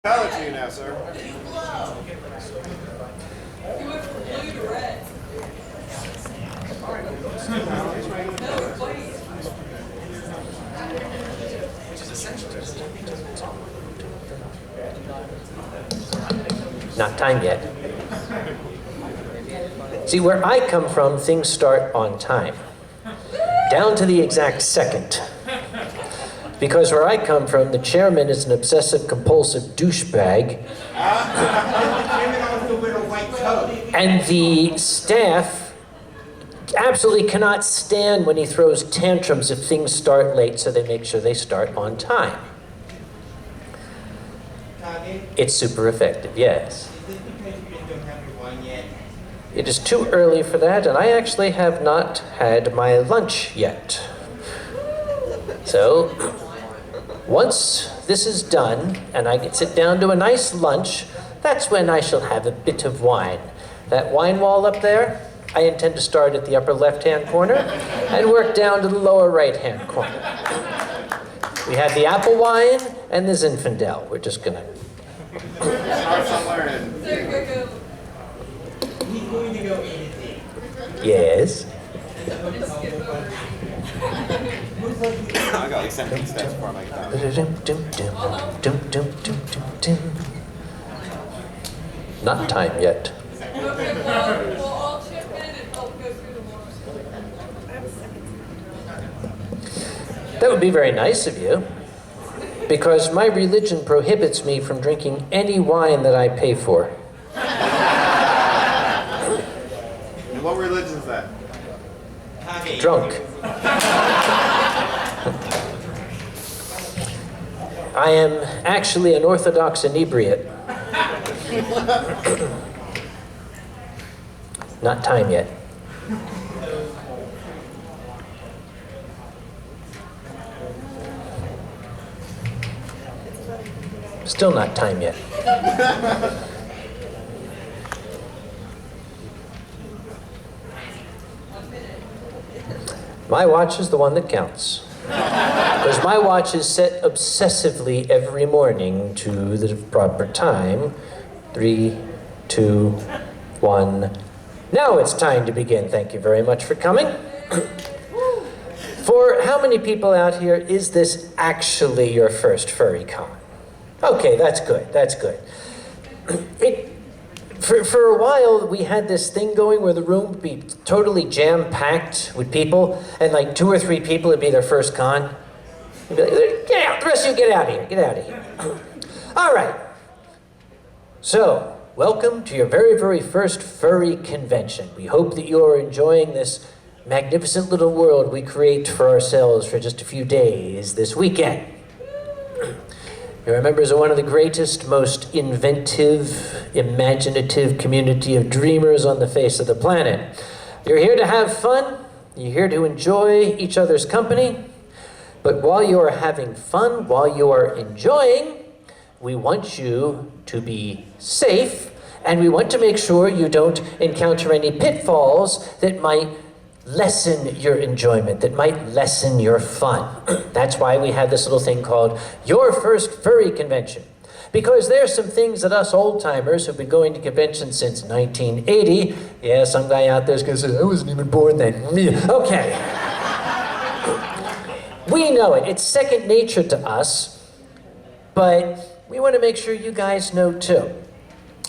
Color to you now, sir. He went from blue to red. No, please. Which is essential. Not time yet. See, where I come from, things start on time. Down to the exact second. Because where I come from, the chairman is an obsessive-compulsive douchebag. And the staff absolutely cannot stand when he throws tantrums if things start late, so they make sure they start on time. It's super effective, yes. It is too early for that, and I actually have not had my lunch yet. So, once this is done, and I can sit down to a nice lunch, that's when I shall have a bit of wine. That wine wall up there, I intend to start at the upper left-hand corner and work down to the lower right-hand corner. We have the apple wine and the Zinfandel. We're just gonna... Start somewhere and... He's going to go anything. Yes? I got like 17 steps before I make that. Not time yet. Okay, well, I'll chip in and I'll go through the more. That would be very nice of you, because my religion prohibits me from drinking any wine that I pay for. And what religion is that? Drunk. I am actually an Orthodox inebriate. Not time yet. Still not time yet. My watch is the one that counts. Because my watch is set obsessively every morning to the proper time. 3, 2, 1. Now it's time to begin. Thank you very much for coming. For how many people out here is this actually your first furry con? Okay, that's good, that's good. For a while, we had this thing going where the room would be totally jam-packed with people, and like 2 or 3 people would be their first con. You'd be like, get out, the rest of you get out of here, get out of here. All right. So, welcome to your very, very first furry convention. We hope that you are enjoying this magnificent little world we create for ourselves for just a few days this weekend. You're members of one of the greatest, most inventive, imaginative community of dreamers on the face of the planet. You're here to have fun. You're here to enjoy each other's company. But while you are having fun, while you are enjoying, we want you to be safe, and we want to make sure you don't encounter any pitfalls that might lessen your enjoyment, that might lessen your fun. That's why we have this little thing called Your First Furry Convention. Because there's some things that us old-timers who've been going to conventions since 1980, yeah, some guy out there's gonna say, I wasn't even born then. Okay. We know it, it's second nature to us, but we want to make sure you guys know too.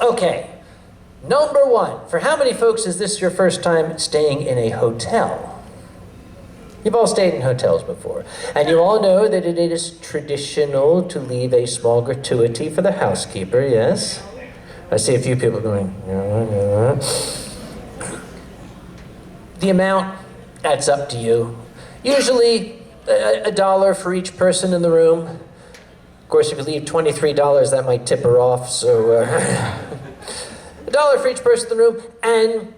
Okay. Number 1, for how many folks is this your first time staying in a hotel? You've all stayed in hotels before, and you all know that it is traditional to leave a small gratuity for the housekeeper, yes? I see a few people going, yeah. The amount adds up to you. Usually $1 for each person in the room. Of course, if you leave $23, that might tip her off, so... $1 for each person in the room, and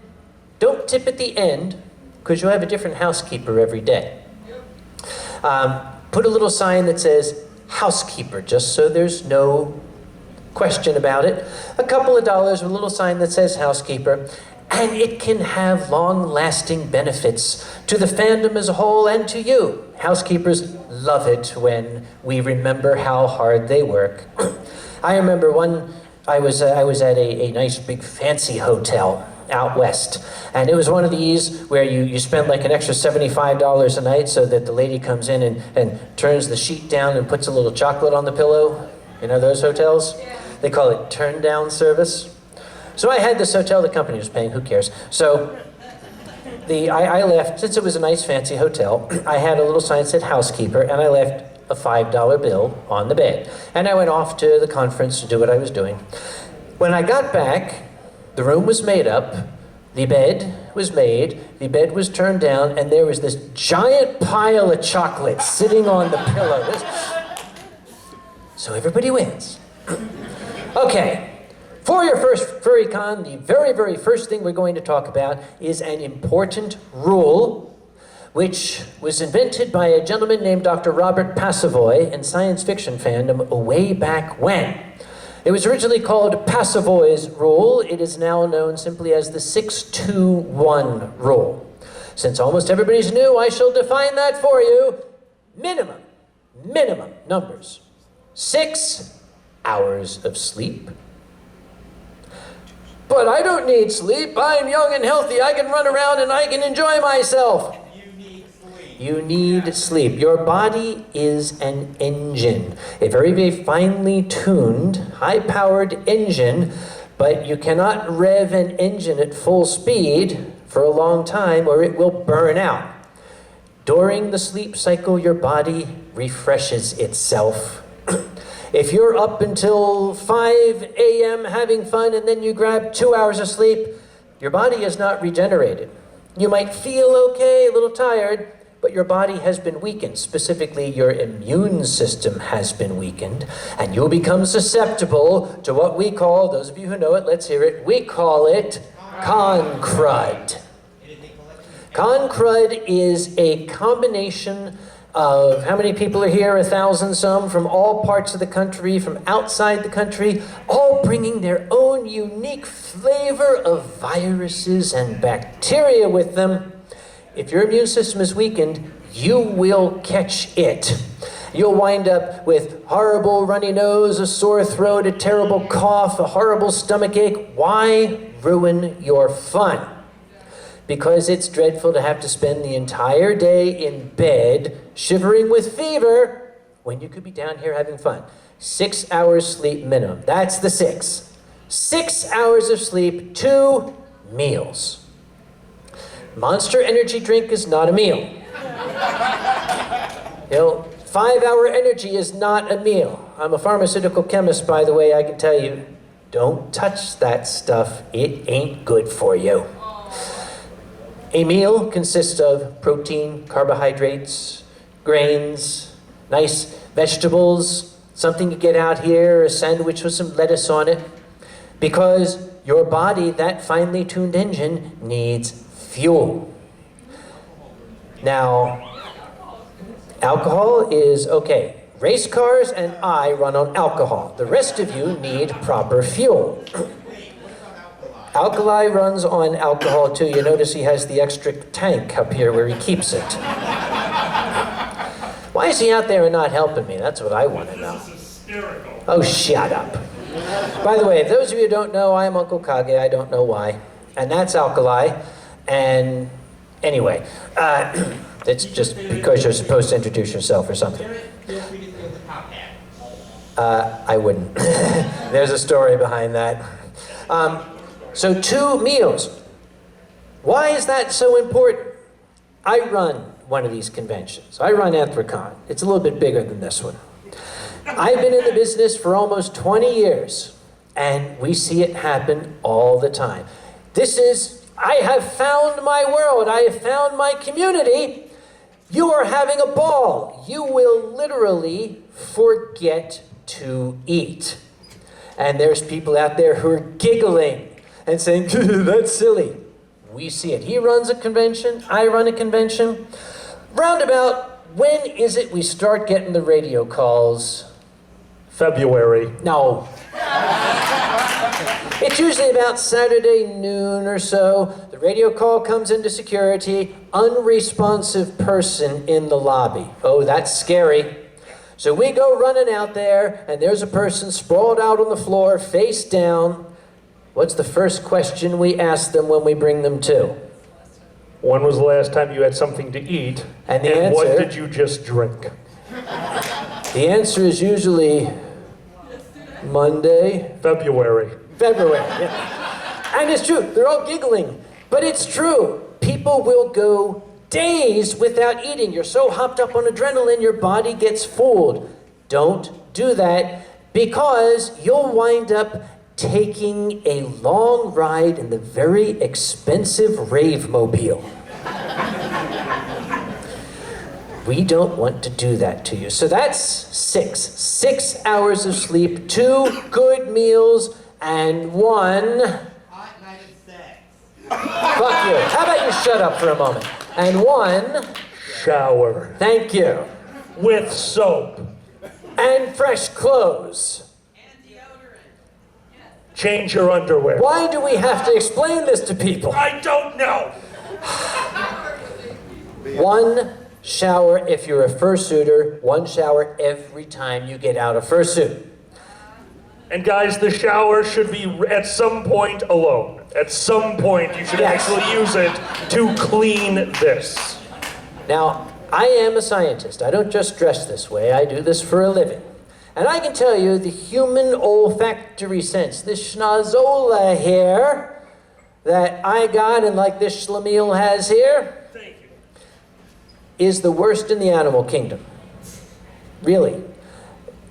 don't tip at the end, because you'll have a different housekeeper every day. Put a little sign that says, housekeeper, just so there's no question about it. A couple of dollars with a little sign that says housekeeper, and it can have long-lasting benefits to the fandom as a whole and to you. Housekeepers love it when we remember how hard they work. I remember I was at a nice big fancy hotel out west, and it was one of these where you spend like an extra $75 a night so that the lady comes in and turns the sheet down and puts a little chocolate on the pillow. You know those hotels? Yeah. They call it turn down service. So I had this hotel, the company was paying, who cares? So I left, since it was a nice fancy hotel, I had a little sign that said housekeeper, and I left a $5 bill on the bed. And I went off to the conference to do what I was doing. When I got back, the room was made up, the bed was made, the bed was turned down, and there was this giant pile of chocolate sitting on the pillow. So everybody wins. Okay. For your first FurryCon, the very, very first thing we're going to talk about is an important rule which was invented by a gentleman named Dr. Robert Passavoy in science fiction fandom way back when. It was originally called Passavoy's Rule. It is now known simply as the 6-2-1 rule. Since almost everybody's new, I shall define that for you. Minimum numbers. 6 hours of sleep. But I don't need sleep. I'm young and healthy. I can run around and I can enjoy myself. You need sleep. Your body is an engine, a very, very finely tuned, high-powered engine, but you cannot rev an engine at full speed for a long time or it will burn out. During the sleep cycle, your body refreshes itself. If you're up until 5 a.m. having fun and then you grab 2 hours of sleep, your body is not regenerated. You might feel okay, a little tired, but your body has been weakened. Specifically, your immune system has been weakened, and you'll become susceptible to what we call, those of you who know it, let's hear it, we call it con crud. Con crud is a combination of how many people are here? 1,000 some from all parts of the country, from outside the country, all bringing their own unique flavor of viruses and bacteria with them. If your immune system is weakened, you will catch it. You'll wind up with horrible runny nose, a sore throat, a terrible cough, a horrible stomach ache. Why ruin your fun? Because it's dreadful to have to spend the entire day in bed shivering with fever when you could be down here having fun. 6 hours sleep minimum. That's the 6. 6 hours of sleep, 2 meals. Monster energy drink is not a meal. 5-hour energy is not a meal. I'm a pharmaceutical chemist, by the way. I can tell you, don't touch that stuff. It ain't good for you. A meal consists of protein, carbohydrates, grains, nice vegetables, something to get out here, a sandwich with some lettuce on it. Because your body, that finely tuned engine, needs fuel. Now, alcohol is okay. Race cars and I run on alcohol. The rest of you need proper fuel. Alkali runs on alcohol too. You notice he has the extra tank up here where he keeps it. Why is he out there and not helping me? That's what I want to know. Oh, shut up. By the way, if those of you who don't know, I'm Uncle Kage. I don't know why. And that's alkali. And anyway, it's just because you're supposed to introduce yourself or something. I wouldn't. There's a story behind that. So 2 meals. Why is that so important? I run one of these conventions. I run Anthrocon. It's a little bit bigger than this one. I've been in the business for almost 20 years, and we see it happen all the time. I have found my world. I have found my community. You are having a ball. You will literally forget to eat. And there's people out there who are giggling and saying, that's silly. We see it. He runs a convention, I run a convention. Roundabout, when is it we start getting the radio calls? February. No. It's usually about Saturday noon or so. The radio call comes into security, unresponsive person in the lobby. Oh, that's scary. So we go running out there, and there's a person sprawled out on the floor, face down. What's the first question we ask them when we bring them to? When was the last time you had something to eat? And the what answer- did you just drink? The answer is usually Monday, February. February. Yeah. And it's true, they're all giggling, but it's true. People will go days without eating. You're so hopped up on adrenaline, your body gets fooled. Don't do that, because you'll wind up taking a long ride in the very expensive rave mobile. We don't want to do that to you. So that's 6 hours of sleep, 2 good meals, and 1... Hot night of sex. Fuck you. How about you shut up for a moment? And 1... Shower. Thank you. With soap. And fresh clothes. And deodorant. Change your underwear. Why do we have to explain this to people? I don't know. 1 shower if you're a fursuiter, 1 shower every time you get out of fursuit. And guys, the shower should be at some point alone. At some point, you should Yes. actually use it to clean this. Now, I am a scientist. I don't just dress this way. I do this for a living. And I can tell you the human olfactory sense, this schnozola here that I got and like this schlemiel has here, Thank you. is the worst in the animal kingdom. Really.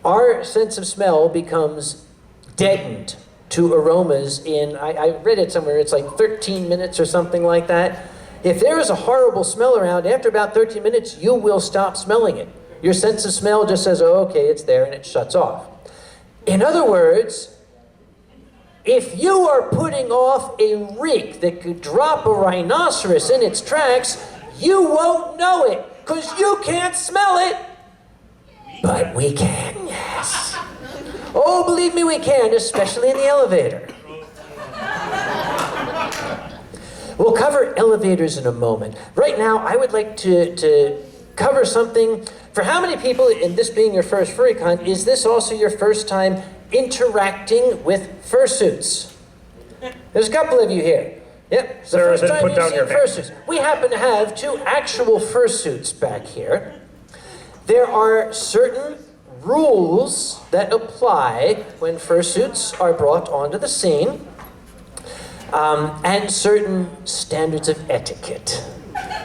Our sense of smell becomes deadened to aromas in, I read it somewhere, it's like 13 minutes or something like that. If there is a horrible smell around, after about 13 minutes, you will stop smelling it. Your sense of smell just says, oh, okay, it's there, and it shuts off. In other words, if you are putting off a reek that could drop a rhinoceros in its tracks, you won't know it, because you can't smell it. But we can, yes. Oh, believe me, we can, especially in the elevator. We'll cover elevators in a moment. Right now, I would like to cover something. For how many people, in this being your first FurryCon, is this also your first time interacting with fursuits? There's a couple of you here. Yep, it's the Sarah, first then time put you've down seen your hand. fursuits. We happen to have 2 actual fursuits back here. There are certain rules that apply when fursuits are brought onto the scene, and certain standards of etiquette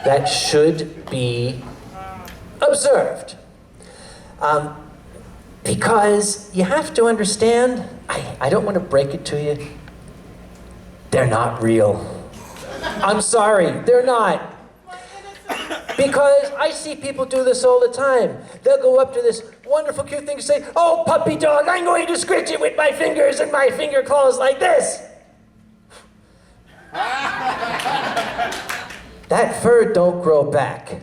that should be observed. Because you have to understand, I don't want to break it to you, they're not real. I'm sorry, they're not. Because I see people do this all the time. They'll go up to this wonderful, cute thing and say, oh, puppy dog, I'm going to scratch it with my fingers and my finger claws like this. That fur don't grow back.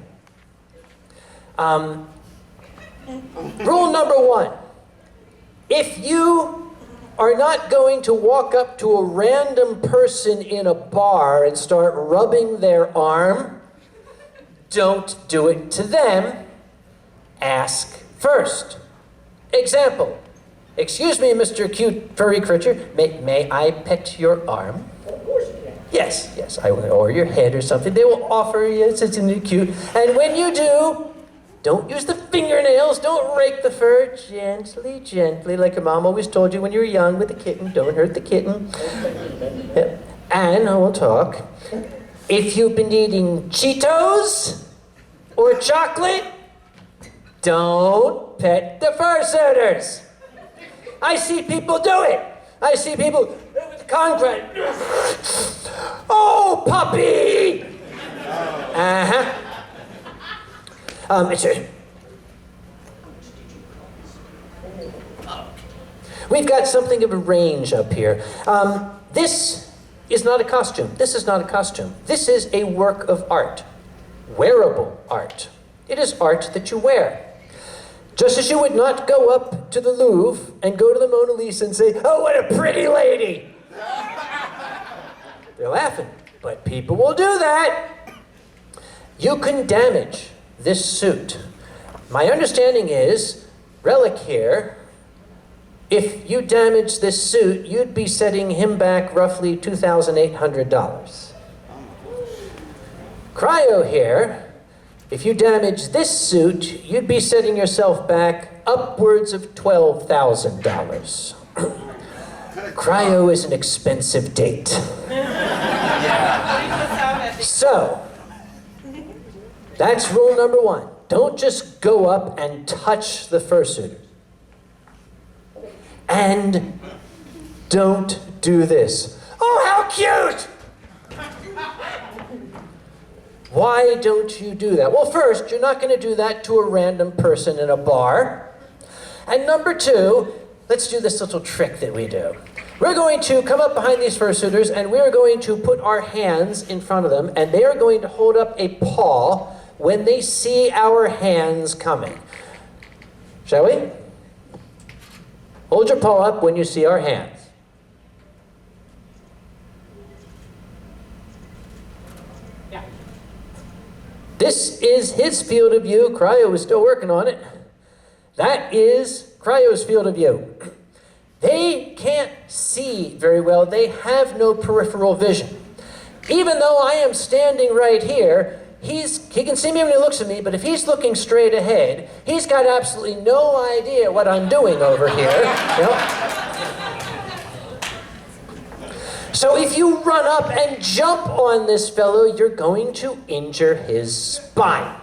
Rule number 1. If you are not going to walk up to a random person in a bar and start rubbing their arm, don't do it to them. Ask first. Example. Excuse me, Mr. Cute Furry Creature, may I pet your arm? Yes, I will, or your head or something. They will offer you, it's cute. And when you do, don't use the fingernails, don't rake the fur. Gently, like your mom always told you when you were young with the kitten. Don't hurt the kitten. Yep. And we'll talk. If you've been eating Cheetos or chocolate, don't pet the fursuiters. I see people do it. I see people with the concrete. Oh, puppy! We've got something of a range up here. This is not a costume. This is not a costume. This is a work of art. Wearable art. It is art that you wear. Just as you would not go up to the Louvre and go to the Mona Lisa and say, oh, what a pretty lady. They're laughing, but people will do that. You can damage this suit. My understanding is Relic here, if you damage this suit, you'd be setting him back roughly $2,800. Cryo here, if you damage this suit, you'd be setting yourself back upwards of $12,000. Cryo is an expensive date. So, that's rule number one. Don't just go up and touch the fursuiter. And don't do this. Oh, how cute! Why don't you do that? Well, first, you're not going to do that to a random person in a bar. And number two, let's do this little trick that we do. We're going to come up behind these fursuiters and we're going to put our hands in front of them and they are going to hold up a paw when they see our hands coming. Shall we? Hold your paw up when you see our hands. Yeah. This is his field of view. Cryo is still working on it. That is Cryo's field of view. They can't see very well. They have no peripheral vision. Even though I am standing right here, he can see me when he looks at me, but if he's looking straight ahead, he's got absolutely no idea what I'm doing over here. You know? So if you run up and jump on this fellow, you're going to injure his spine.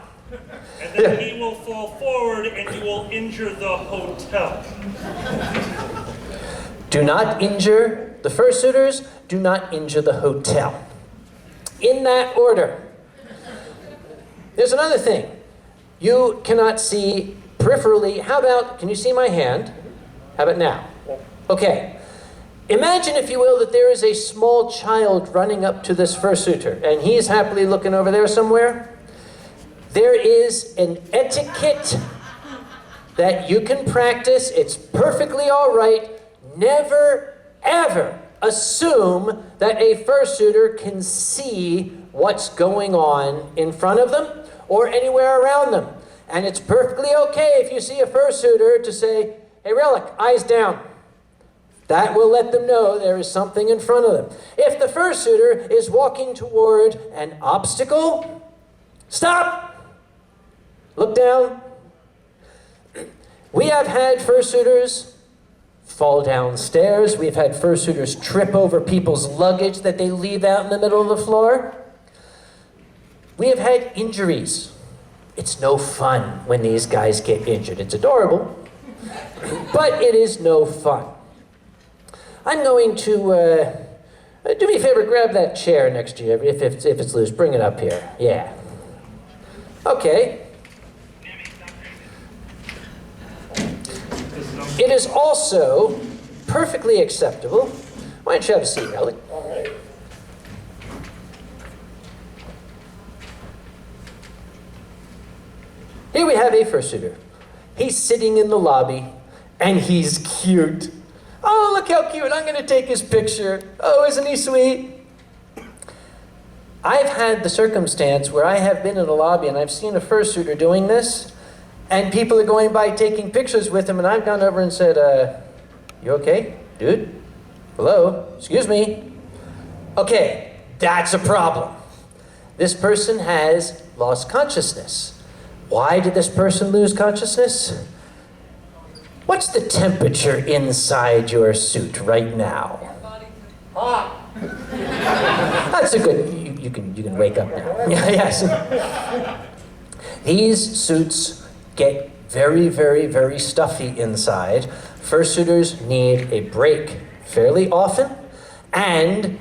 And then he will fall forward and you will injure the hotel. Do not injure the fursuiters, do not injure the hotel. In that order. There's another thing. You cannot see peripherally. How about, can you see my hand? How about now? Okay. Imagine, if you will, that there is a small child running up to this fursuiter, and he's happily looking over there somewhere. There is an etiquette that you can practice. It's perfectly all right. Never, ever assume that a fursuiter can see what's going on in front of them or anywhere around them. And it's perfectly okay if you see a fursuiter to say, hey, Relic, eyes down. That will let them know there is something in front of them. If the fursuiter is walking toward an obstacle, stop. Look down. We have had fursuiters fall downstairs. We've had fursuiters trip over people's luggage that they leave out in the middle of the floor. We have had injuries. It's no fun when these guys get injured. It's adorable, but it is no fun. I'm going to, do me a favor, grab that chair next to you. If it's loose, bring it up here. Yeah. Okay. It is also perfectly acceptable. Why don't you have a seat, Relic? All right. Here we have a fursuiter. He's sitting in the lobby, and he's cute. Oh, look how cute. I'm going to take his picture. Oh, isn't he sweet? I've had the circumstance where I have been in a lobby, and I've seen a fursuiter doing this, and people are going by taking pictures with him, and I've gone over and said, you okay, dude? Hello? Excuse me? Okay, that's a problem. This person has lost consciousness. Why did this person lose consciousness? What's the temperature inside your suit right now? Hot. That's a good, you can wake up now. Yes. These suits get very, very, very stuffy inside. Fursuiters need a break fairly often, and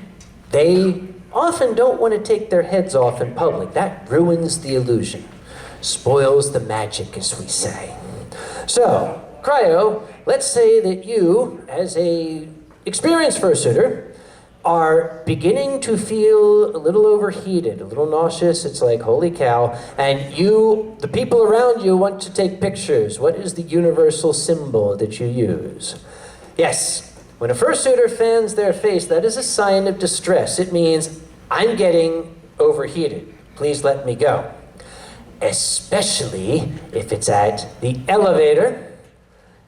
they often don't want to take their heads off in public. That ruins the illusion, spoils the magic, as we say. So, Cryo, let's say that you, as a experienced fursuiter, are beginning to feel a little overheated, a little nauseous. It's like, holy cow. And you, the people around you, want to take pictures. What is the universal symbol that you use? Yes, when a fursuiter fans their face, that is a sign of distress. It means, I'm getting overheated. Please let me go. Especially if it's at the elevator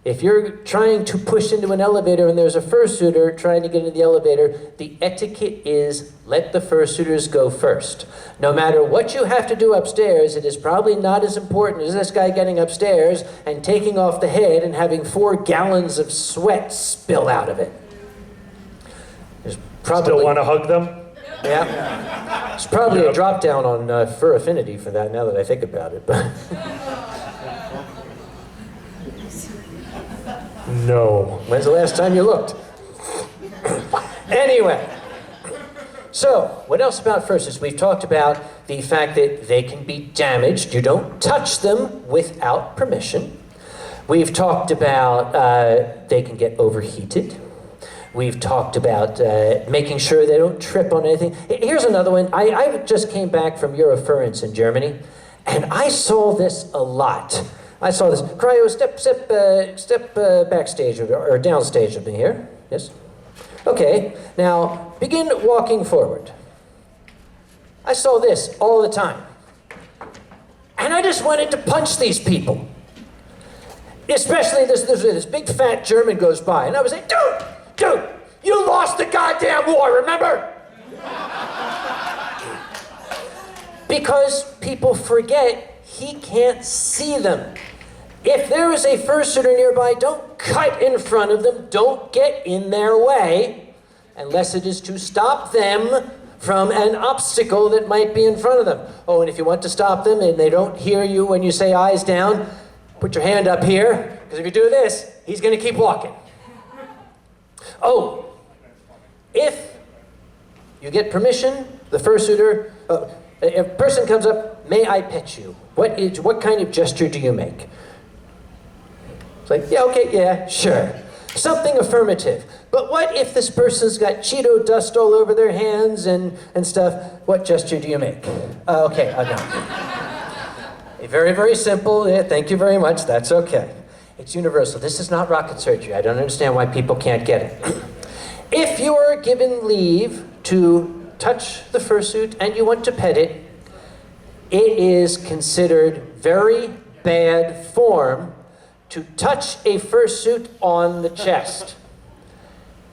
If you're trying to push into an elevator and there's a fursuiter trying to get into the elevator, the etiquette is let the fursuiters go first. No matter what you have to do upstairs, it is probably not as important as this guy getting upstairs and taking off the head and having 4 gallons of sweat spill out of it. There's probably, Still want to hug them? yeah. There's probably a drop down on Fur Affinity for that now that I think about it. But No. when's the last time you looked? Anyway, so what else about fursuits? We've talked about the fact that they can be damaged. You don't touch them without permission. We've talked about they can get overheated. We've talked about making sure they don't trip on anything. Here's another one. I just came back from Eurofurence in Germany, and I saw this a lot. I saw this. Cryo, step backstage or downstage with me here. Yes? Okay, now begin walking forward. I saw this all the time. And I just wanted to punch these people. Especially this big fat German goes by, and I was like, dude, you lost the goddamn war, remember? Because people forget he can't see them. If there is a fursuiter nearby, don't cut in front of them, don't get in their way, unless it is to stop them from an obstacle that might be in front of them. Oh, and if you want to stop them and they don't hear you when you say eyes down, put your hand up here, because if you do this, he's going to keep walking. Oh, if you get permission, the fursuiter, if a person comes up, may I pet you? What kind of gesture do you make? It's like, yeah, okay, yeah, sure. Something affirmative. But what if this person's got Cheeto dust all over their hands and stuff? What gesture do you make? Okay, no. Very, very simple. Yeah, thank you very much. That's okay. It's universal. This is not rocket surgery. I don't understand why people can't get it. If you are given leave to touch the fursuit and you want to pet it, it is considered very bad form to touch a fursuit on the chest,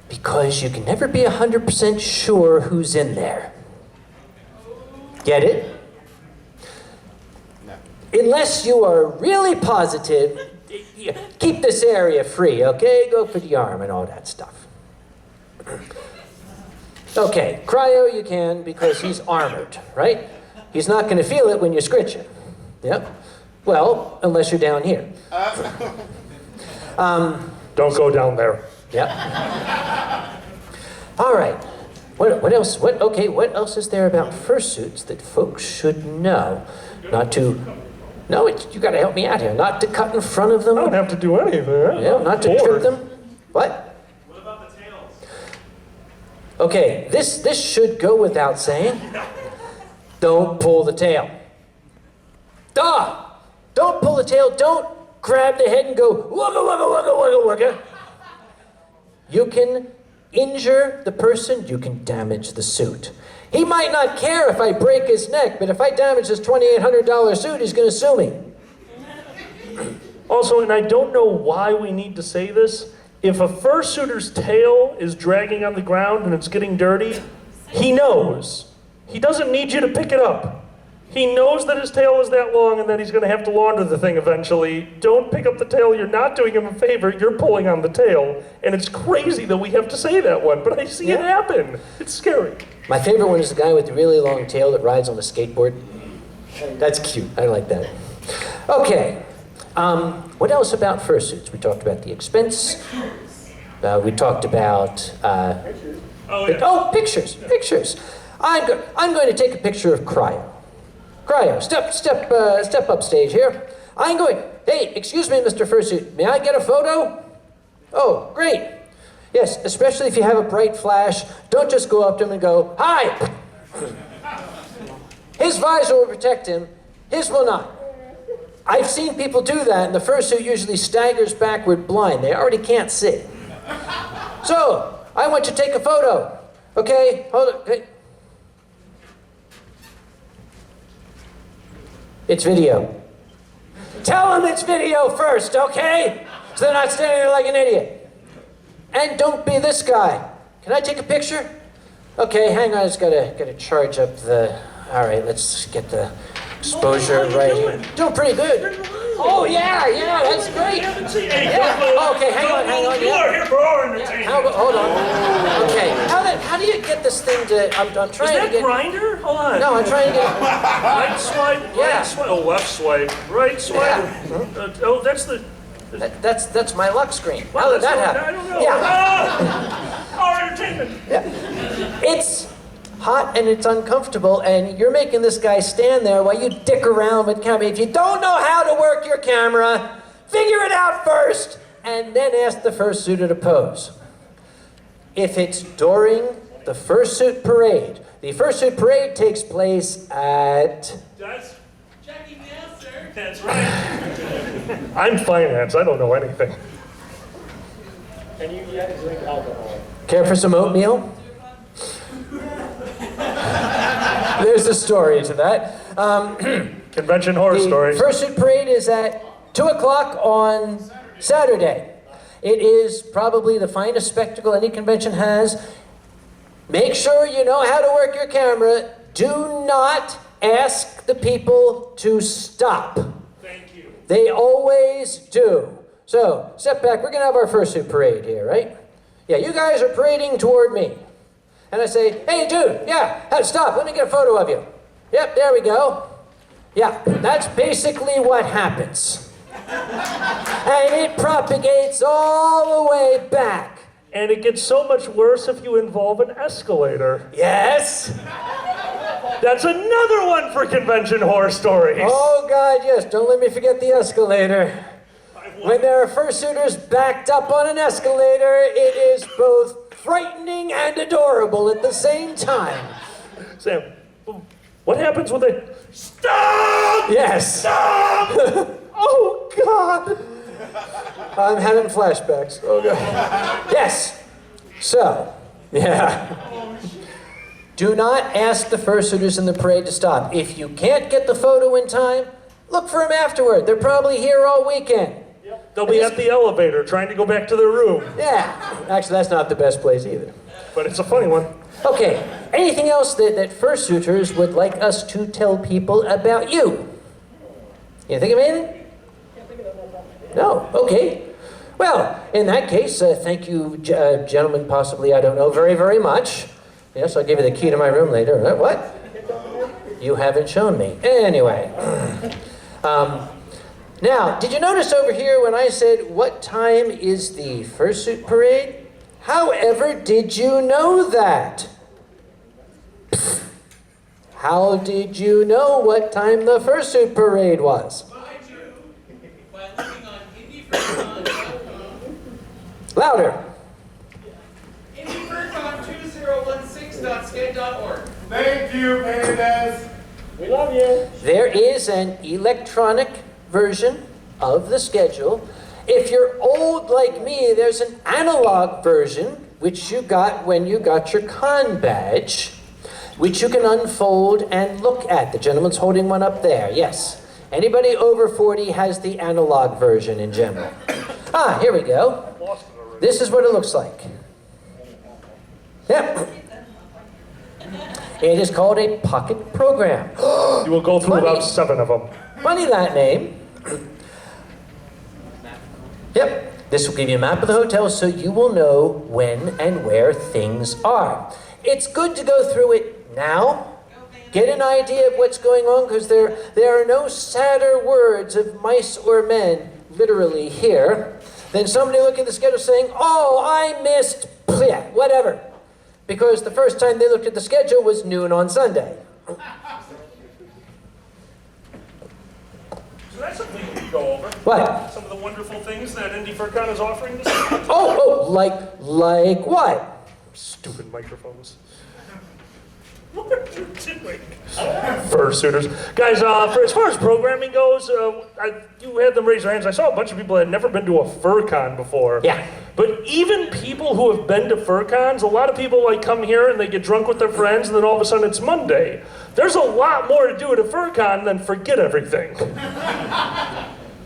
because you can never be 100% sure who's in there. Get it? No. Unless you are really positive, keep this area free, okay? Go for the arm and all that stuff. Okay, Cryo you can because he's armored, right? He's not going to feel it when you scritch him. Yep. Well, unless you're down here. Don't go down there. Yep. All right. What else? What else is there about fursuits that folks should know? Not to... No, you got to help me out here. Not to cut in front of them. I don't have to do anything. Yeah, not to trip them. What? What about the tails? Okay, this should go without saying. Don't pull the tail. Duh! Don't pull the tail. Don't grab the head and go wugga wugga wugga wugga wugga. You can injure the person. You can damage the suit. He might not care if I break his neck, but if I damage his $2,800 suit, he's going to sue me. Also, and I don't know why we need to say this, if a fursuiter's tail is dragging on the ground and it's getting dirty, he knows. He doesn't need you to pick it up. He knows that his tail is that long and that he's going to have to launder the thing eventually. Don't pick up the tail. You're not doing him a favor. You're pulling on the tail. And it's crazy that we have to say that one, but I see it happen. It's scary. My favorite one is the guy with the really long tail that rides on a skateboard. That's cute. I like that. Okay. What else about fursuits? We talked about the expense. We talked about... pictures. Pictures. I'm going to take a picture of Cryo. Cryo, step up stage here. I'm going, hey, excuse me, Mr. Fursuit, may I get a photo? Oh, great. Yes, especially if you have a bright flash, don't just go up to him and go, hi! His visor will protect him, his will not. I've seen people do that, and the fursuit usually staggers backward blind. They already can't see. So, I want to take a photo. Okay, hold it. Hey. It's video. Tell him it's video first, okay? So they're not standing there like an idiot. And don't be this guy. Can I take a picture? Okay, hang on, I just gotta charge up the, all right, let's get the exposure right here. Doing pretty good. Oh yeah, that's great. Yeah. Okay, hang on, You are here for our entertainment. Hold on. Okay, how do you get this thing to, I'm trying Is to that get. grinder? Hold on. No, I'm trying to get. Right swipe, Yeah. right swipe, oh, left swipe, right swipe. Yeah. Oh, that's the... That's my luck screen. Well, How did that that's- happen? I don't know. Yeah. Our entertainment. It's hot and it's uncomfortable, and you're making this guy stand there while you dick around with camera. If you don't know how to work your camera, figure it out first, and then ask the fursuiter to pose. If it's during the fursuit parade, the fursuit parade takes place at... That's Jackie Nail, sir. That's right. I'm finance. I don't know anything. Can you drink alcohol? Care for some oatmeal? There's a story to that. Convention horror The stories. Fursuit parade is at 2 o'clock on Saturday. It is probably the finest spectacle any convention has. Make sure you know how to work your camera. Do not ask the people to stop. Thank you. They always do. So, step back. We're going to have our fursuit parade here, right? Yeah, you guys are parading toward me. And I say, hey, dude, stop. Let me get a photo of you. Yep, there we go. Yeah, that's basically what happens. And it propagates all the way back. And it gets so much worse if you involve an escalator. Yes? That's another one for convention horror stories. Oh, God, yes. Don't let me forget the escalator. When there are fursuiters backed up on an escalator, it is both frightening and adorable at the same time. Sam, what happens when they... Stop! Yes. Stop! Oh, God. I'm having flashbacks. Oh, God. Yes. So, yeah. Do not ask the fursuiters in the parade to stop. If you can't get the photo in time, look for them afterward. They're probably here all weekend. They'll be at the elevator trying to go back to their room. Yeah. Actually, that's not the best place either. But it's a funny one. Okay. Anything else that fursuiters would like us to tell people about you? You think of anything? No. Okay. Well, in that case, thank you, gentlemen, possibly, I don't know, very, very much. Yes, I'll give you the key to my room later. What? You haven't shown me. Anyway. Now, did you notice over here when I said, what time is the fursuit parade? However did you know that? How did you know what time the fursuit parade was? I do. By looking on IndieFurcon.com. Louder. IndieFurcon2016.sked.org. Thank you, pandas. We love you. There is an electronic version of the schedule. If you're old like me, there's an analog version, which you got when you got your con badge, which you can unfold and look at. The gentleman's holding one up there, yes. Anybody over 40 has the analog version in general. Ah, here we go. This is what it looks like. Yep. It is called a pocket program. You will go through Funny. about 7 of them. Funny that name. Yep, this will give you a map of the hotel so you will know when and where things are. It's good to go through it now, get an idea of what's going on, because there are no sadder words of mice or men, literally here, than somebody looking at the schedule saying, oh, I missed, whatever. Because the first time they looked at the schedule was noon on Sunday. So that's something we could go over. What? Some of the wonderful things that IndieFurcon is offering this year. Oh, like what? Stupid microphones. What are you doing? Fursuiters. Guys, as far as programming goes, you had them raise their hands. I saw a bunch of people that had never been to a FurCon before. Yeah. But even people who have been to FurCons, a lot of people like come here and they get drunk with their friends and then all of a sudden it's Monday. There's a lot more to do at a FurCon than forget everything.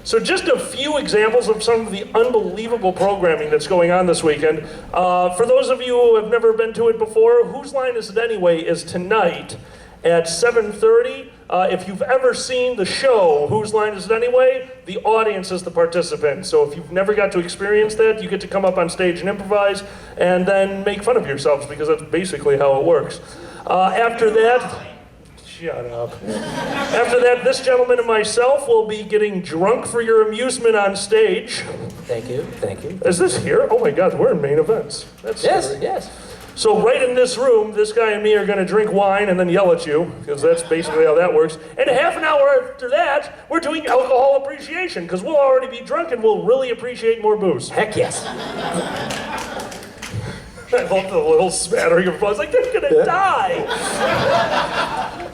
So just a few examples of some of the unbelievable programming that's going on this weekend. For those of you who have never been to it before, Whose Line Is It Anyway is tonight at 7:30. If you've ever seen the show, Whose Line Is It Anyway? The audience is the participant. So if you've never got to experience that, you get to come up on stage and improvise and then make fun of yourselves, because that's basically how it works. After that, shut up. After that, this gentleman and myself will be getting drunk for your amusement on stage. Thank you, thank you. Is this here? Oh my God, we're in main events. That's Yes, scary. yes. So right in this room, this guy and me are going to drink wine and then yell at you, because that's basically how that works. And half an hour after that, we're doing alcohol appreciation, because we'll already be drunk and we'll really appreciate more booze. Heck yes. I love the little smattering of buzz, like they're gonna die.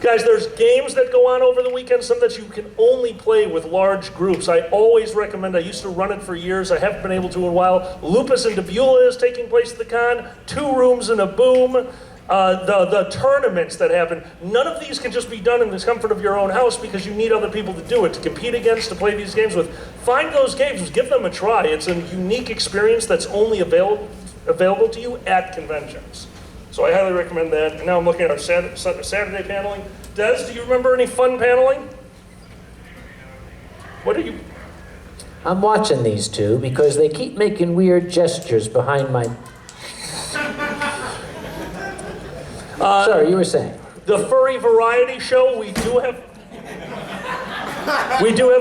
Guys, there's games that go on over the weekend, some that you can only play with large groups. I always recommend, I used to run it for years, I haven't been able to in a while. Lupus and Dabula is taking place at the con, 2 Rooms and a Boom. The tournaments that happen, none of these can just be done in the comfort of your own house, because you need other people to do it, to compete against, to play these games with. Find those games, give them a try. It's a unique experience that's only available to you at conventions. So I highly recommend that. And now I'm looking at our Saturday paneling. Des, do you remember any fun paneling? What are you? I'm watching these two because they keep making weird gestures behind my... Sorry, you were saying. The furry variety show, we do have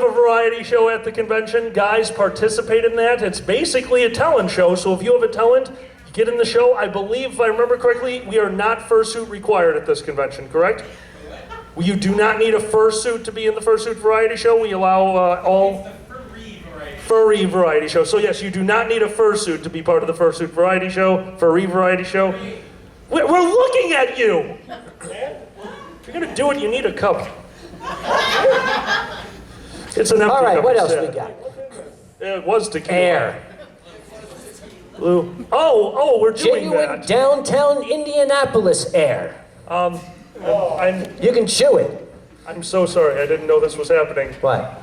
a variety show at the convention. Guys, participate in that. It's basically a talent show, so if you have a talent, get in the show. I believe, if I remember correctly, we are not fursuit required at this convention, correct? You do not need a fursuit to be in the Fursuit variety show. We allow all... Furry variety show. So yes, you do not need a fursuit to be part of the Fursuit variety show. Furry variety show. We're looking at you! If you're gonna do it, you need a cup. It's an empty All right, cup what else instead. we got? It was tequila. Air. Blue. Oh, we're doing Genuine that. downtown Indianapolis air. You can chew it. I'm so sorry, I didn't know this was happening. What?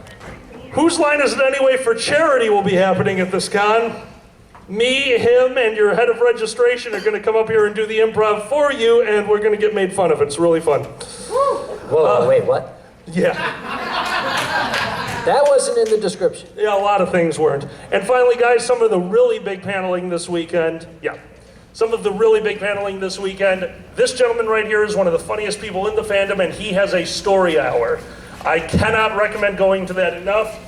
Whose Line Is It Anyway for charity will be happening at this con. Me, him, and your head of registration are gonna come up here and do the improv for you, and we're gonna get made fun of. It's really fun. Whoa, wait, what? Yeah. That wasn't in the description. Yeah, a lot of things weren't. And finally, guys, some of the really big paneling this weekend. Yeah. Some of the really big paneling this weekend. This gentleman right here is one of the funniest people in the fandom, and he has a story hour. I cannot recommend going to that enough.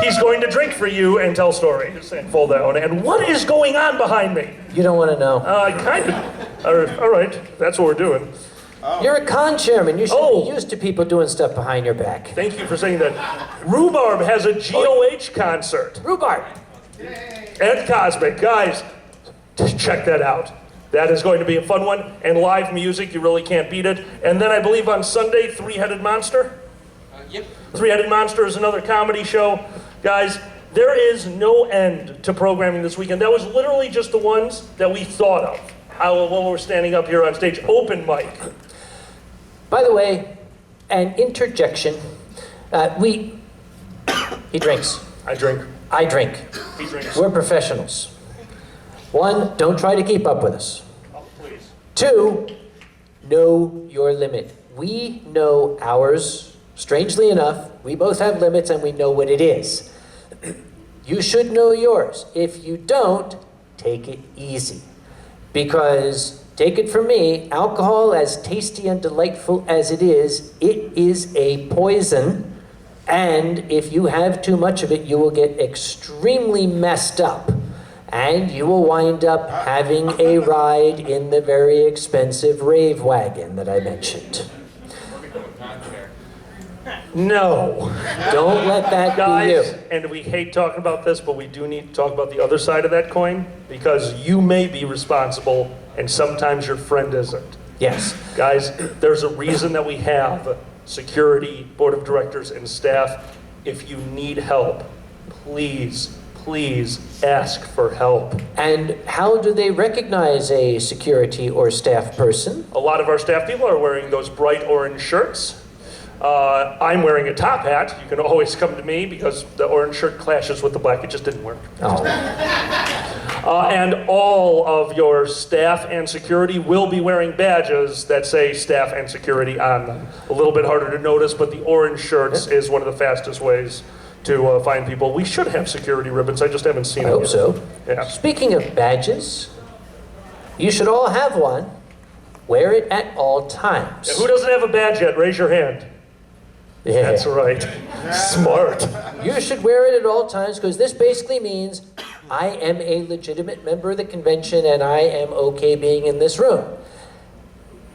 He's going to drink for you and tell stories and fall down. And what is going on behind me? You don't want to know. Kind of. All right, that's what we're doing. You're a con chairman. You should be used to people doing stuff behind your back. Thank you for saying that. Rhubarb has a GOH concert. Rhubarb. At Cosmic. Guys, just check that out. That is going to be a fun one. And live music, you really can't beat it. And then I believe on Sunday, Three-Headed Monster. Yep. Three-Headed Monster is another comedy show. Guys, there is no end to programming this weekend. That was literally just the ones that we thought of when we're standing up here on stage. Open mic. By the way, an interjection. He drinks. I drink. I drink. He drinks. We're professionals. 1, don't try to keep up with us. Oh, please. 2, know your limit. We know ours. Strangely enough, we both have limits and we know what it is. You should know yours. If you don't, take it easy. Because, take it from me, alcohol, as tasty and delightful as it is a poison. And if you have too much of it, you will get extremely messed up. And you will wind up having a ride in the very expensive rave wagon that I mentioned. No. Don't let that Guys, be you. and we hate talking about this, but we do need to talk about the other side of that coin, because you may be responsible, and sometimes your friend isn't. Yes. Guys, there's a reason that we have security, board of directors, and staff. If you need help, please ask for help. And how do they recognize a security or staff person? A lot of our staff people are wearing those bright orange shirts. I'm wearing a top hat. You can always come to me because the orange shirt clashes with the black. It just didn't work. Oh. And all of your staff and security will be wearing badges that say staff and security on them. A little bit harder to notice, but the orange shirts is one of the fastest ways to find people. We should have security ribbons. I just haven't seen I it hope yet. so. Yeah. Speaking of badges, you should all have one. Wear it at all times. And who doesn't have a badge yet? Raise your hand. Yeah. That's right. Smart. You should wear it at all times because this basically means I am a legitimate member of the convention and I am okay being in this room.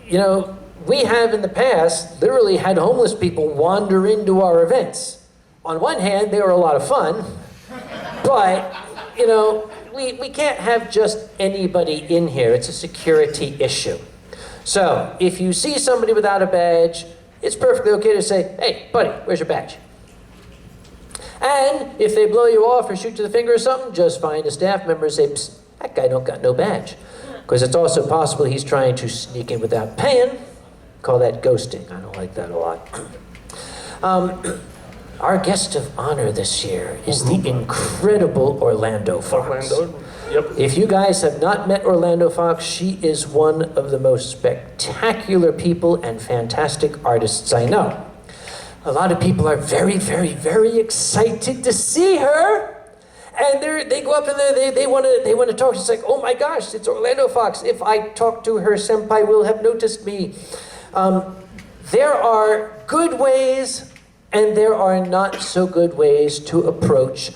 You know, we have in the past literally had homeless people wander into our events. On one hand, they were a lot of fun, but, you know, we can't have just anybody in here. It's a security issue. So, if you see somebody without a badge, it's perfectly okay to say, hey, buddy, where's your badge? And if they blow you off or shoot you the finger or something, just find a staff member and say, psst, that guy don't got no badge. Because it's also possible he's trying to sneak in without paying. Call that ghosting. I don't like that a lot. Our guest of honor this year is the incredible Orlando Fox. Orlando? Yep. If you guys have not met Orlando Fox, she is one of the most spectacular people and fantastic artists I know. A lot of people are very, very, very excited to see her. And they go up in there, they want to talk. She's like, oh my gosh, it's Orlando Fox. If I talk to her, senpai will have noticed me. There are good ways and there are not so good ways to approach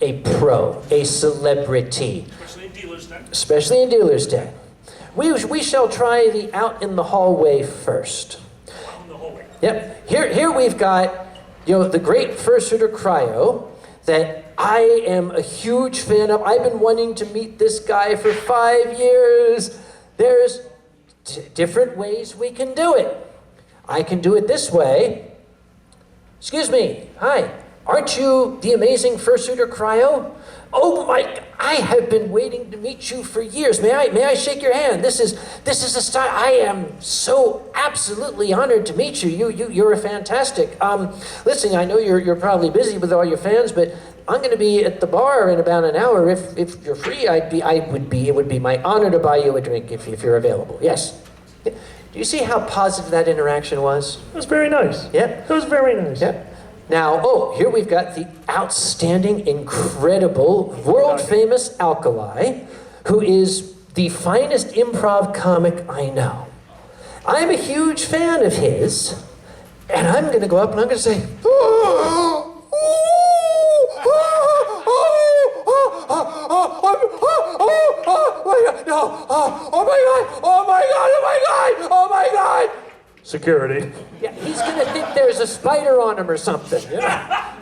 a pro, a celebrity. Especially in dealer's den. Especially in dealer's den. We shall try the out in the hallway first. Out in the hallway. Yep. Here we've got, you know, the great Fursuiter Cryo that I am a huge fan of. I've been wanting to meet this guy for 5 years. There's different ways we can do it. I can do it this way. Excuse me. Hi. Aren't you the amazing Fursuiter Cryo? Oh my! I have been waiting to meet you for years. May I shake your hand? This is a style. I am so absolutely honored to meet you. You're a fantastic. Listen, I know you're probably busy with all your fans, but I'm going to be at the bar in about an hour. If you're free, it would be my honor to buy you a drink if you're available. Yes. Do you see how positive that interaction was? It was very nice. Yep. It was very nice. Yep. Now, here we've got the outstanding, incredible, world-famous Alkali, who is the finest improv comic I know. I'm a huge fan of his, and I'm going to go up and I'm going to say, oh my God! Security. Yeah, he's gonna think there's a spider on him or something. Yeah.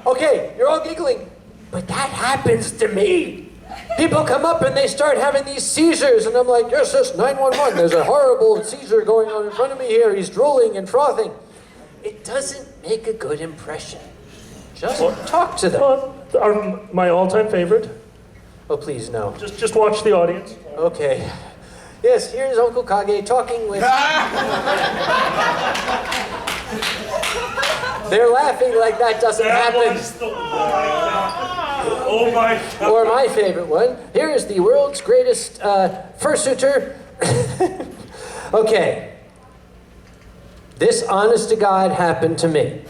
Okay, you're all giggling, but that happens to me. People come up and they start having these seizures, and I'm like, yes, 911. There's a horrible seizure going on in front of me here. He's drooling and frothing. It doesn't make a good impression. Just talk to them. Well, my all-time favorite. Oh, please, no. Just watch the audience. Okay. Yes, here's Uncle Kage talking with... They're laughing like that doesn't happen. Oh my God. Or my favorite one. Here is the world's greatest fursuiter. Okay. This honest to God happened to me.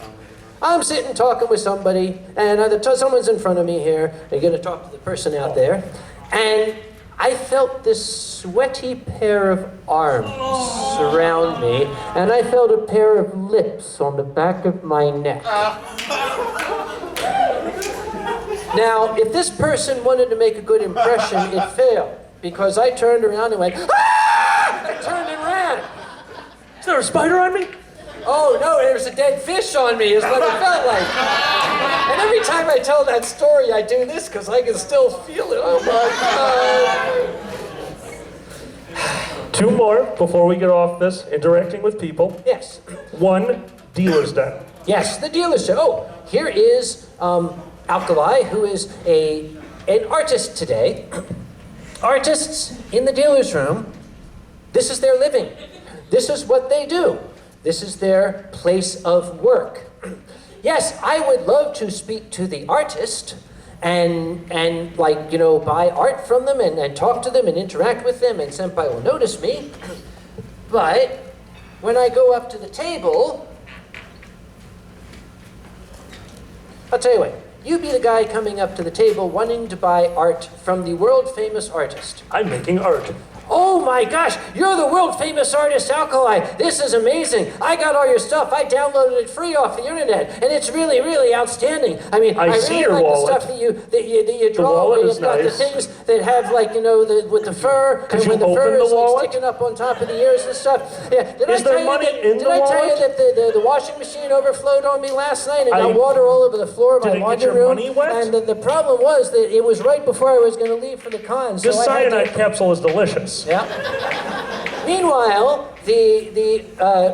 I'm sitting talking with somebody, and someone's in front of me here. They're going to talk to the person out there. And I felt this sweaty pair of arms surround me, and I felt a pair of lips on the back of my neck. Now, if this person wanted to make a good impression, it failed, because I turned around and went, ah! I turned and ran. Is there a spider on me? Oh no, there's a dead fish on me, is what it felt like. And every time I tell that story, I do this because I can still feel it. Oh my God. 2 more before we get off this, interacting with people. Yes. 1, dealer's den. Yes, the dealer's den. Oh, here is Alkali, who is an artist today. Artists in the dealer's room, this is their living. This is what they do. This is their place of work. Yes, I would love to speak to the artist and like, you know, buy art from them and talk to them and interact with them, and senpai will notice me. But when I go up to the table, I'll tell you what, you be the guy coming up to the table wanting to buy art from the world-famous artist. I'm making art. Oh my gosh, you're the world-famous artist, Alkali. This is amazing. I got all your stuff. I downloaded it free off the internet, and it's really, really outstanding. I mean, I see really your like wallet. the stuff that you draw. wallet Where is you've got nice. the things that have, like, you know, with the fur, Could and you when the open fur the is wallet? like, sticking up on top of the ears and stuff. Yeah. Is there money in the Did I tell you wallet? that the washing machine overflowed on me last night and I- got water all over the floor of my Did it get laundry your room? money wet? And the problem was that it was right before I was going to leave for the con. This so I had to- cyanide capsule is delicious. yeah. Meanwhile, the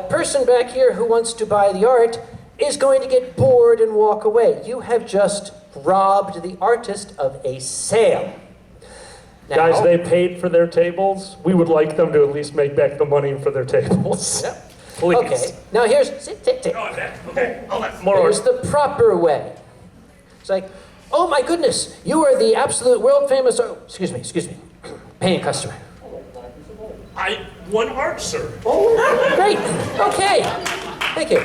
person back here who wants to buy the art is going to get bored and walk away. You have just robbed the artist of a sale. Now, Guys, they paid for their tables. We would like them to at least make back the money for their tables. Yep. Please. Okay, now here's Okay, I'll let more here's art. the proper way. It's like, oh my goodness, you are the absolute world famous. Oh, excuse me, paying customer. I want art, sir. Great. Okay. Thank you.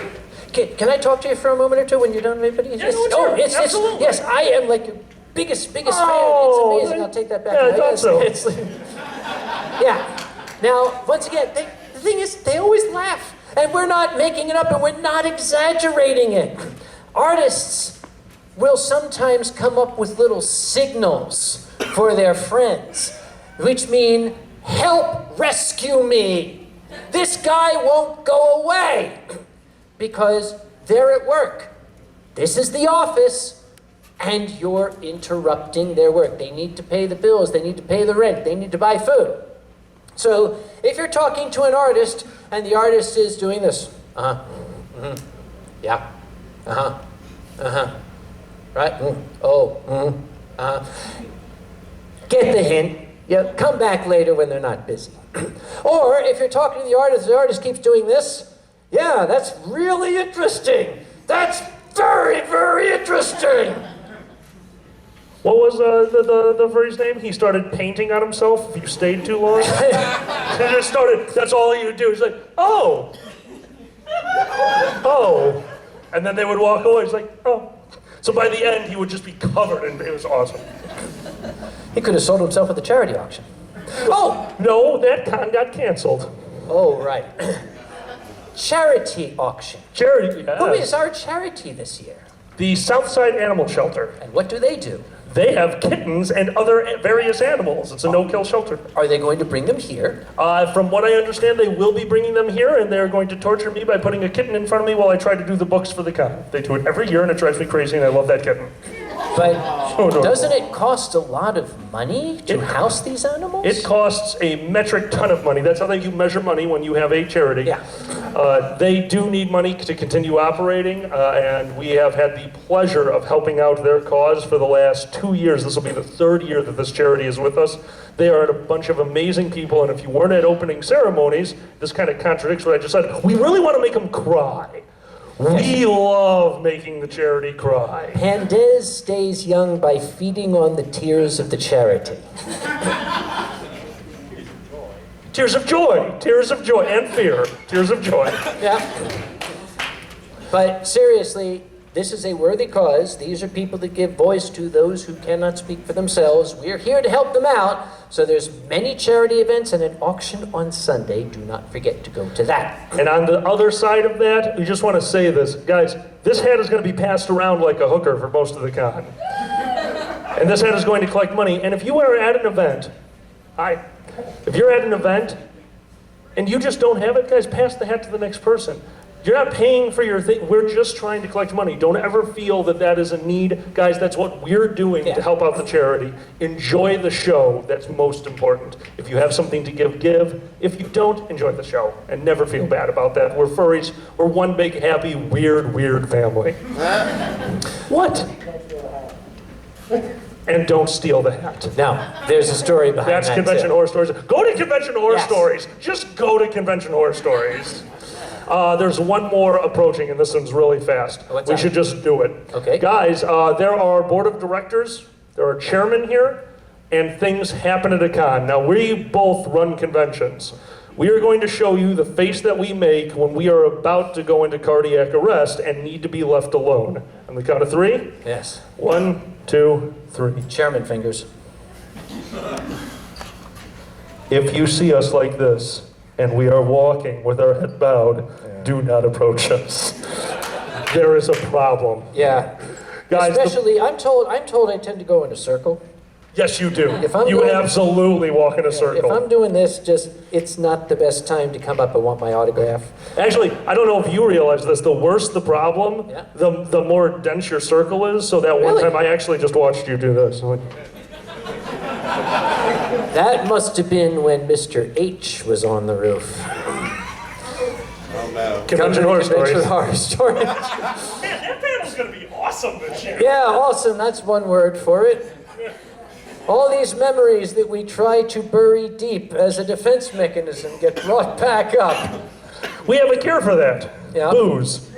Can I talk to you for a moment or two when you're done, everybody? Yes, sure. Absolutely. Yes, I am like your biggest Oh, fan. It's amazing. I'll take that back. yeah, I thought so. Yeah. Now, once again, the thing is, they always laugh. And we're not making it up, and we're not exaggerating it. Artists will sometimes come up with little signals for their friends, which mean, help rescue me. This guy won't go away because they're at work. This is the office, and you're interrupting their work. They need to pay the bills, they need to pay the rent, they need to buy food. So if you're talking to an artist and the artist is doing this, yeah, right, get the hint. Yeah, come back later when they're not busy. Or if you're talking to the artist keeps doing this. Yeah, that's really interesting. That's very, very interesting. What was the furry's name? He started painting on himself if you stayed too long. He just started, that's all he would do. He's like, oh. Oh. And then they would walk away. He's like, oh. So by the end, he would just be covered, and it was awesome. He could have sold himself at the charity auction. Oh! No, that con got canceled. Oh, right. Charity auction. Charity, Who is yes. our charity this year? The Southside Animal Shelter. And what do they do? They have kittens and other various animals. It's a no-kill shelter. Are they going to bring them here? From what I understand, they will be bringing them here, and they're going to torture me by putting a kitten in front of me while I try to do the books for the con. They do it every year, and it drives me crazy, and I love that kitten. But no. doesn't it cost a lot of money to house these animals? It costs a metric ton of money. That's how you measure money when you have a charity. Yeah. They do need money to continue operating, and we have had the pleasure of helping out their cause for the last 2 years. This will be the third year that this charity is with us. They are a bunch of amazing people, and if you weren't at opening ceremonies, this kind of contradicts what I just said. We really want to make them cry. We love making the charity cry. Pandez stays young by feeding on the tears of the charity. Tears of joy, and fear. Tears of joy. Yeah. But seriously, this is a worthy cause. These are people that give voice to those who cannot speak for themselves. We're here to help them out. So there's many charity events and an auction on Sunday. Do not forget to go to that. And on the other side of that, we just want to say this. Guys, this hat is going to be passed around like a hooker for most of the con. And this hat is going to collect money. And if you are at an event, if you're at an event and you just don't have it, guys, pass the hat to the next person. You're not paying for your thing. We're just trying to collect money. Don't ever feel that that is a need. Guys, that's what we're doing to help out the charity. Enjoy the show. That's most important. If you have something to give, give. If you don't, enjoy the show. And never feel bad about that. We're furries. We're one big, happy, weird family. What? And don't steal the hat. Now, there's a story behind That's that. Convention too. Horror Stories. Go to Convention Horror Yes. Stories. Just go to Convention Horror Stories. There's one more approaching, and this one's really fast. What's we that? should just do it. Okay. Guys, there are board of directors, there are chairmen here, and things happen at a con. Now, we both run conventions. We are going to show you the face that we make when we are about to go into cardiac arrest and need to be left alone. On the count of 3? Yes. 1, 2, 3. Chairman fingers. If you see us like this, and we are walking with our head bowed, do not approach us. There is a problem. Yeah. Guys, Especially, I'm told I tend to go in a circle. yes, you do. If I'm You going- absolutely walk in a If circle. I'm doing this, it's not the best time to come up and want my autograph. Actually, I don't know if you realize this, the worse the problem, Yeah. the more dense your circle is. So that one Really? time I actually just watched you do this. I'm like, That must have been when Mr. H was on the roof. Oh no. Convention horror Convention stories. horror stories. Man, that panel's gonna be awesome this year. Yeah, awesome. That's one word for it. All these memories that we try to bury deep as a defense mechanism get brought back up. We have a cure for that. Yeah. Booze.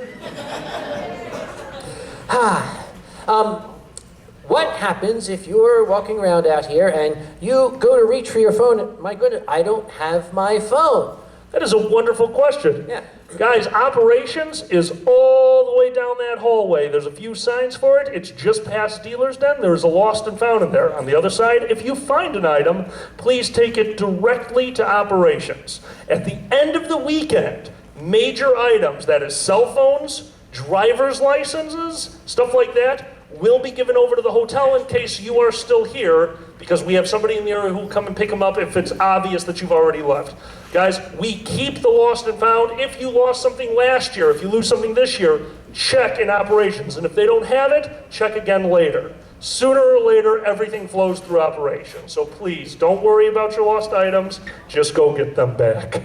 What happens if you're walking around out here and you go to reach for your phone and, my goodness, I don't have my phone? That is a wonderful question. Yeah. Guys, operations is all the way down that hallway. There's a few signs for it. It's just past dealer's den. There's a lost and found in there. On the other side, if you find an item, please take it directly to operations. At the end of the weekend, major items, that is cell phones, driver's licenses, stuff like that, will be given over to the hotel in case you are still here, because we have somebody in the area who will come and pick them up if it's obvious that you've already left. Guys, we keep the lost and found. If you lost something last year, if you lose something this year, check in operations. And if they don't have it, check again later. Sooner or later, everything flows through operations. So please, don't worry about your lost items. Just go get them back.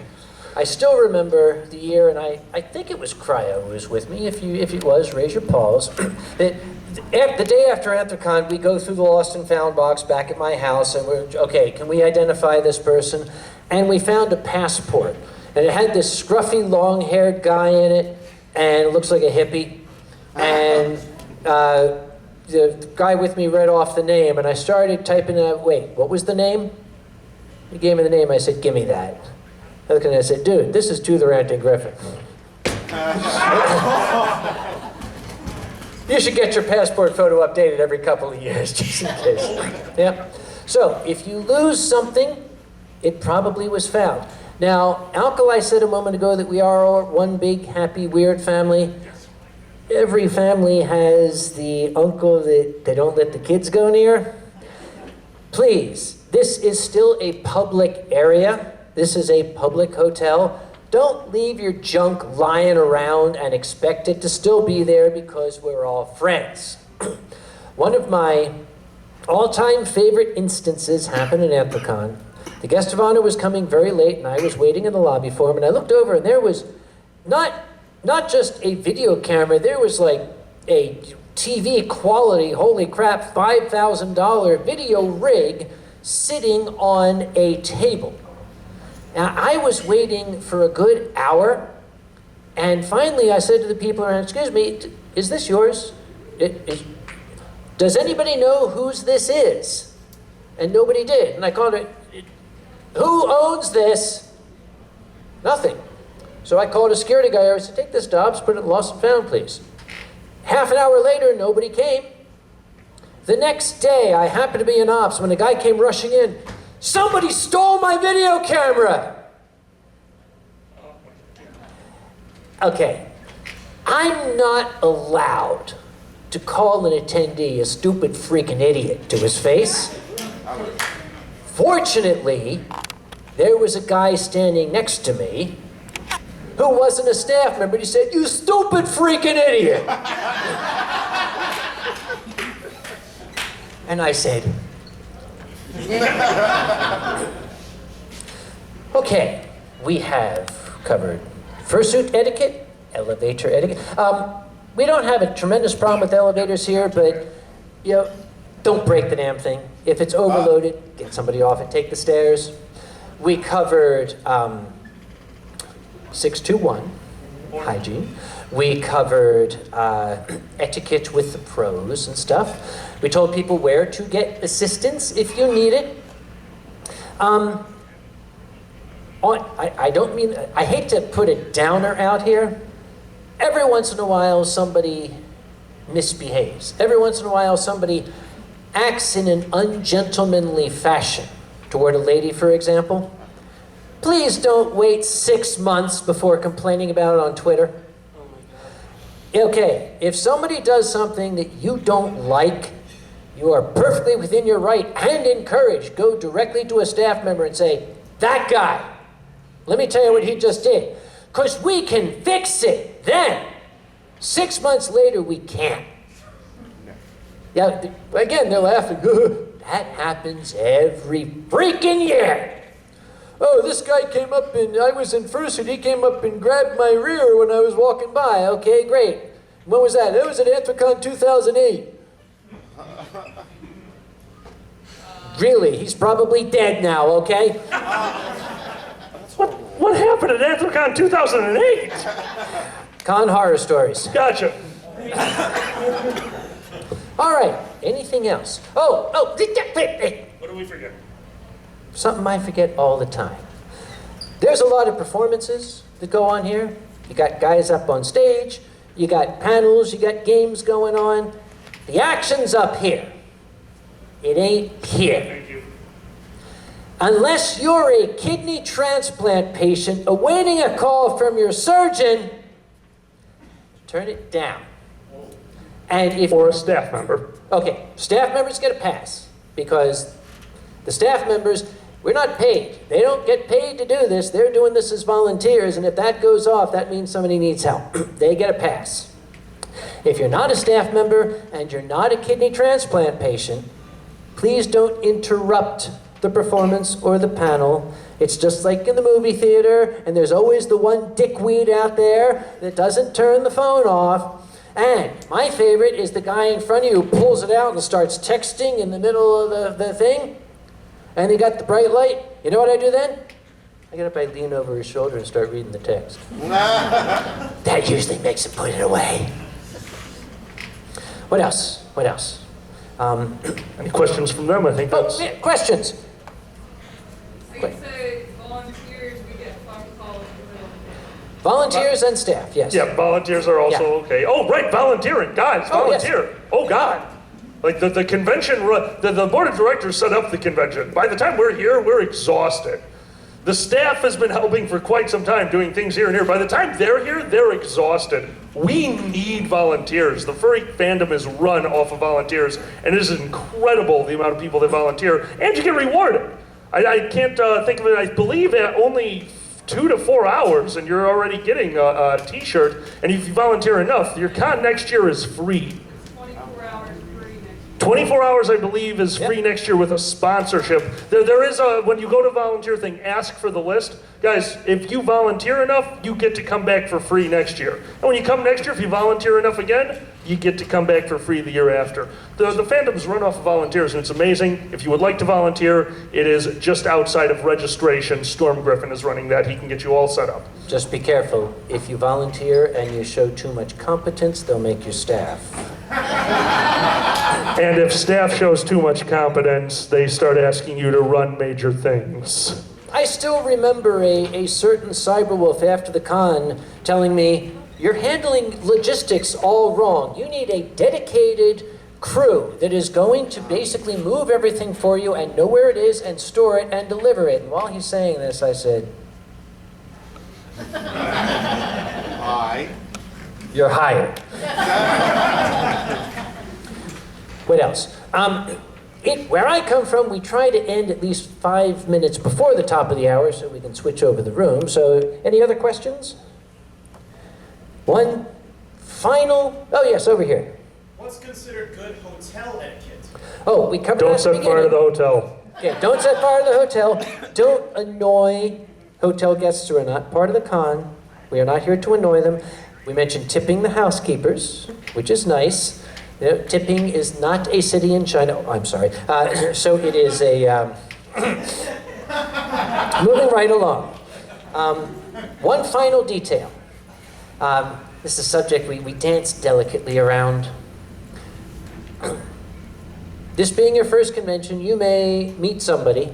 I still remember the year, and I think it was Cryo who was with me. If it was, raise your paws. The day after Anthrocon, we go through the lost and found box back at my house, and we're, okay, can we identify this person? And we found a passport, and it had this scruffy, long-haired guy in it, and it looks like a hippie. And the guy with me read off the name, and I started typing out, wait, what was the name? He gave me the name, I said, give me that. I looked at it and I said, dude, this is To the Ranting Griffin. You should get your passport photo updated every couple of years, just in case. Yeah. So, if you lose something, it probably was found. Now, Alkali said a moment ago that we are all one big, happy, weird family. Every family has the uncle that they don't let the kids go near. Please, this is still a public area. This is a public hotel. Don't leave your junk lying around and expect it to still be there because we're all friends. One of my all-time favorite instances happened in Anthrocon. The guest of honor was coming very late, and I was waiting in the lobby for him, and I looked over, and there was not just a video camera, there was like a TV quality, holy crap, $5,000 video rig sitting on a table. Now, I was waiting for a good hour, and finally I said to the people around, excuse me, is this yours? Does anybody know whose this is? And nobody did. And I called it, who owns this? Nothing. So I called a security guy. I said, take this, Dobbs, put it in lost and found, please. Half an hour later, nobody came. The next day, I happened to be in ops when a guy came rushing in. Somebody stole my video camera! Okay, I'm not allowed to call an attendee a stupid freaking idiot to his face. Fortunately, there was a guy standing next to me who wasn't a staff member. He said, you stupid freaking idiot! And I said, okay, we have covered fursuit etiquette, elevator etiquette. We don't have a tremendous problem with elevators here, but you know, don't break the damn thing. If it's overloaded, get somebody off it, take the stairs. We covered 621, hygiene. We covered etiquette with the pros and stuff. We told people where to get assistance if you need it. I hate to put a downer out here. Every once in a while, somebody misbehaves. Every once in a while, somebody acts in an ungentlemanly fashion toward a lady, for example. Please don't wait 6 months before complaining about it on Twitter. Okay, if somebody does something that you don't like, you are perfectly within your right and encouraged. Go directly to a staff member and say, "That guy, let me tell you what he just did." Because we can fix it then. 6 months later, we can't. Yeah, again, they're laughing. That happens every freaking year. Oh, this guy came up and I was in Fursuit. He came up and grabbed my rear when I was walking by. Okay, great. When was that? It was at Anthrocon 2008. Really? He's probably dead now, okay? What happened at Anthrocon 2008? Con horror stories. Gotcha. All right, anything else? Oh, What do we forget? something I forget all the time. There's a lot of performances that go on here. You got guys up on stage, you got panels, you got games going on. The action's up here. It ain't here. Thank you. Unless you're a kidney transplant patient awaiting a call from your surgeon, turn it down. And if Or a staff member. okay, staff members get a pass because the staff members, we're not paid. They don't get paid to do this. They're doing this as volunteers, and if that goes off, that means somebody needs help. They get a pass. If you're not a staff member and you're not a kidney transplant patient, please don't interrupt the performance or the panel. It's just like in the movie theater, and there's always the one dickweed out there that doesn't turn the phone off. And my favorite is the guy in front of you who pulls it out and starts texting in the middle of the thing. And he got the bright light. You know what I do then? I get up, I lean over his shoulder and start reading the text. That usually makes him put it away. What else? What else? Any questions from them? I think that's... Yeah, questions? So you say volunteers, we get phone calls. Volunteers and staff, yes. Yeah, volunteers are also Yeah. okay. Oh, right, volunteering. Guys, Oh, yes. volunteer. Oh, God. Like the convention, the board of directors set up the convention. By the time we're here, we're exhausted. The staff has been helping for quite some time doing things here and here. By the time they're here, they're exhausted. We need volunteers. The furry fandom is run off of volunteers, and it is incredible the amount of people that volunteer, and you get rewarded. I can't think of it. I believe at only 2 to 4 hours, and you're already getting a t-shirt, and if you volunteer enough, your con next year is free. 24 hours free next year. 24 hours, I believe, is free next year with a sponsorship. There is a, when you go to volunteer thing, ask for the list. Guys, if you volunteer enough, you get to come back for free next year. And when you come next year, if you volunteer enough again, you get to come back for free the year after. The fandom's run off of volunteers, and it's amazing. If you would like to volunteer, it is just outside of registration. Storm Griffin is running that. He can get you all set up. Just be careful. If you volunteer and you show too much competence, they'll make you staff. And if staff shows too much competence, they start asking you to run major things. I still remember a certain cyberwolf after the con telling me, "You're handling logistics all wrong. You need a dedicated crew that is going to basically move everything for you and know where it is and store it and deliver it." And while he's saying this, I said, "You're hired." What else? Where I come from, we try to end at least 5 minutes before the top of the hour so we can switch over the room. So, any other questions? One final, oh yes, over here. What's considered good hotel etiquette? Oh, we covered that Don't at the set fire to the beginning. hotel. Okay, don't set fire to the hotel. Don't annoy hotel guests who are not part of the con. We are not here to annoy them. We mentioned tipping the housekeepers, which is nice. You know, tipping is not a city in China. Oh, I'm sorry. So it is a... moving right along. One final detail. This is a subject we dance delicately around. This being your first convention, you may meet somebody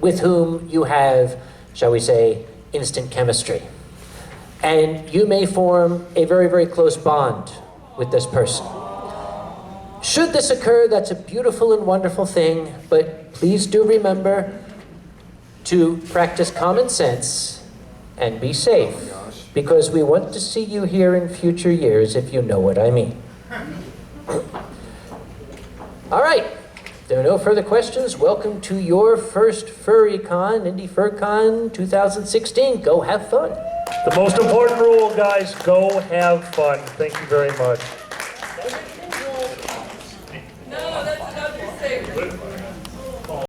with whom you have, shall we say, instant chemistry. And you may form a very, very close bond with this person. Should this occur, that's a beautiful and wonderful thing, but please do remember to practice common sense and be safe, because we want to see you here in future years, if you know what I mean. All right, if there are no further questions, welcome to your first FurryCon, Indy FurCon 2016. Go have fun. The most important rule, guys, go have fun. Thank you very much.